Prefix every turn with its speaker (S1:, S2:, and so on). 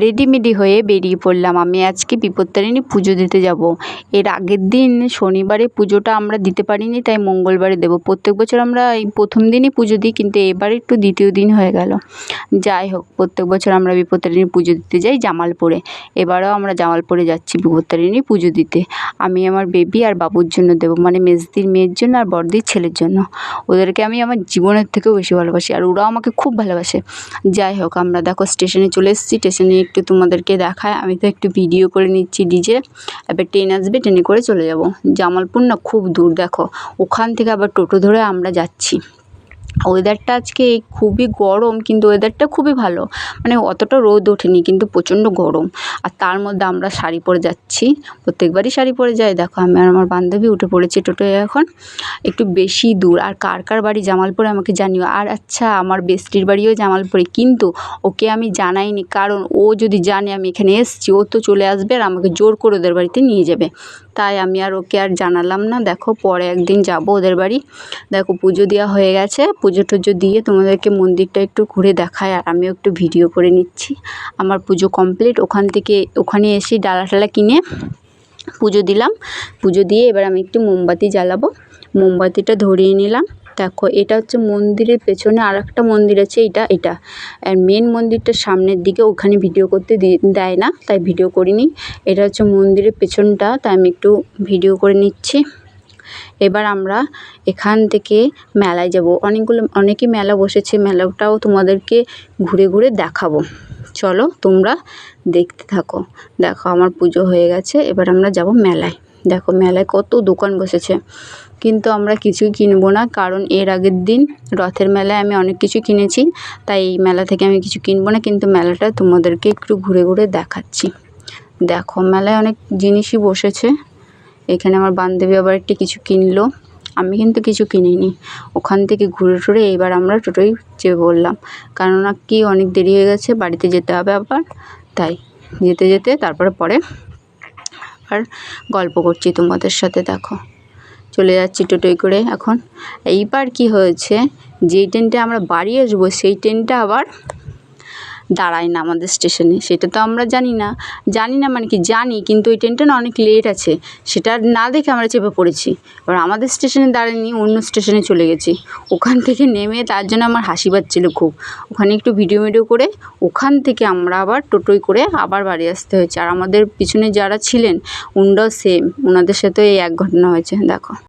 S1: রেডিমেডি হয়ে বেরিয়ে পড়লাম। আমি আজকে বিপত্তারিণী পুজো দিতে যাব। এর আগের দিন শনিবারে পুজোটা আমরা দিতে পারিনি, তাই মঙ্গলবারে দেবো। প্রত্যেক বছর আমরা এই প্রথম দিনই পুজো দিই, কিন্তু এবার একটু দ্বিতীয় দিন হয়ে গেল। যাই হোক, প্রত্যেক বছর আমরা বিপত্তারিণী পুজো দিতে যাই জামালপুরে। এবারও আমরা জামালপুরে যাচ্ছি বিপত্তারিণী পুজো দিতে। আমি আমার বেবি আর বাবুর জন্য দেবো, মানে মেজদির মেয়ের জন্য আর বড়দির ছেলের জন্য। ওদেরকে আমি আমার জীবনের থেকেও বেশি ভালোবাসি, আর ওরাও আমাকে খুব ভালোবাসে। যাই হোক, আমরা দেখো স্টেশনে চলে এসেছি। স্টেশনে একটু তোমাদেরকে দেখায়, আমি তো একটু ভিডিও করে নিচ্ছি ডিজে। এবার ট্রেন আসবে, ট্রেনে করে চলে যাব। জামালপুর না খুব দূর, দেখো ওখান থেকে আবার টোটো ধরে আমরা যাচ্ছি। ওয়েদারটা আজকে খুবই গরম, কিন্তু ওয়েদারটা খুবই ভালো, মানে অতটা রোদ ওঠেনি, কিন্তু প্রচণ্ড গরম। আর তার মধ্যে আমরা শাড়ি পরে যাচ্ছি, প্রত্যেকবারই শাড়ি পরে যাই। দেখো আমি আর আমার বান্ধবী উঠে পড়েছি টোটোয়। এখন একটু বেশি দূর। আর কার কার বাড়ি জামালপুরে আমাকে জানিও। আর আচ্ছা, আমার বেস্টির বাড়িও জামালপুরে, কিন্তু ওকে আমি জানাইনি, কারণ ও যদি জানে আমি এখানে এসেছি, ও তো চলে আসবে আর আমাকে জোর করে ওদের বাড়িতে নিয়ে যাবে। তাই আমি আর ওকে আর জানালাম না। দেখো পরে একদিন যাব ওদের বাড়ি। দেখো পুজো দেওয়া হয়ে গেছে, পুজো টুজো দিয়ে তোমাদেরকে মন্দিরটা একটু ঘুরে দেখায়, আর আমিও একটু ভিডিও করে নিচ্ছি। আমার পুজো কমপ্লিট। ওখানে এসে ডালা টালা কিনে পুজো দিলাম। পুজো দিয়ে এবার আমি একটু মোমবাতি জ্বালাবো। মোমবাতিটা ধরিয়ে নিলাম। দেখো এটা হচ্ছে মন্দিরের পেছনে আর একটা মন্দির আছে, এটা আর মেন মন্দিরটার সামনের দিকে। ওখানে ভিডিও করতে দেয় না, তাই ভিডিও করিনি। এটা হচ্ছে মন্দিরের পেছনটা, তাই আমি একটু ভিডিও করে নিচ্ছি। এবার আমরা এখান থেকে মেলায় যাব। অনেকই মেলা বসেছে, মেলাটাও তোমাদেরকে ঘুরে ঘুরে দেখাবো। চলো তোমরা দেখতে থাকো। দেখো আমার পুজো হয়ে গেছে, এবার আমরা যাব মেলায়। দেখো মেলায় কত দোকান বসেছে, কিন্তু আমরা কিছুই কিনবো না, কারণ এর আগের দিন রথের মেলায় আমি অনেক কিছু কিনেছি, তাই এই মেলা থেকে আমি কিছু কিনবো না। কিন্তু মেলাটা তোমাদেরকে একটু ঘুরে ঘুরে দেখাচ্ছি। দেখো মেলায় অনেক জিনিসই বসেছে। এখানে আমার বান্ধবী আবার একটু কিছু কিনলো, আমি কিন্তু কিছু কিনিনি। ওখান থেকে ঘুরে টুরে এবার আমরা টোটোয় চেপে পড়লাম, কেননা কি অনেক দেরি হয়ে গেছে, বাড়িতে যেতে হবে আবার। তাই যেতে যেতে তারপরে পরে আর গল্প করছি তোমাদের সাথে। দেখো চলে যাচ্ছি টোটোয় করে এখন। এইবার কি হয়েছে, যেই ট্রেনটা আমরা বাড়ি আসবো সেই ট্রেনটা আবার দাঁড়ায় না আমাদের স্টেশনে। সেটা তো আমরা জানি না মানে কি জানি, কিন্তু ওই ট্রেনটা না অনেক লেট আছে, সেটা না দেখে আমরা চেপে পড়েছি। এবার আমাদের স্টেশনে দাঁড়ায়নি, অন্য স্টেশনে চলে গেছি। ওখান থেকে নেমে তার জন্য আমার হাসি পাচ্ছিল খুব। ওখানে একটু ভিডিও করে ওখান থেকে আমরা আবার টোটোয় করে আবার বাড়ি আসতে হয়েছে। আর আমাদের পিছনে যারা ছিলেন ওনারাও সেম, ওনাদের সাথে এই এক ঘটনা হয়েছে। দেখো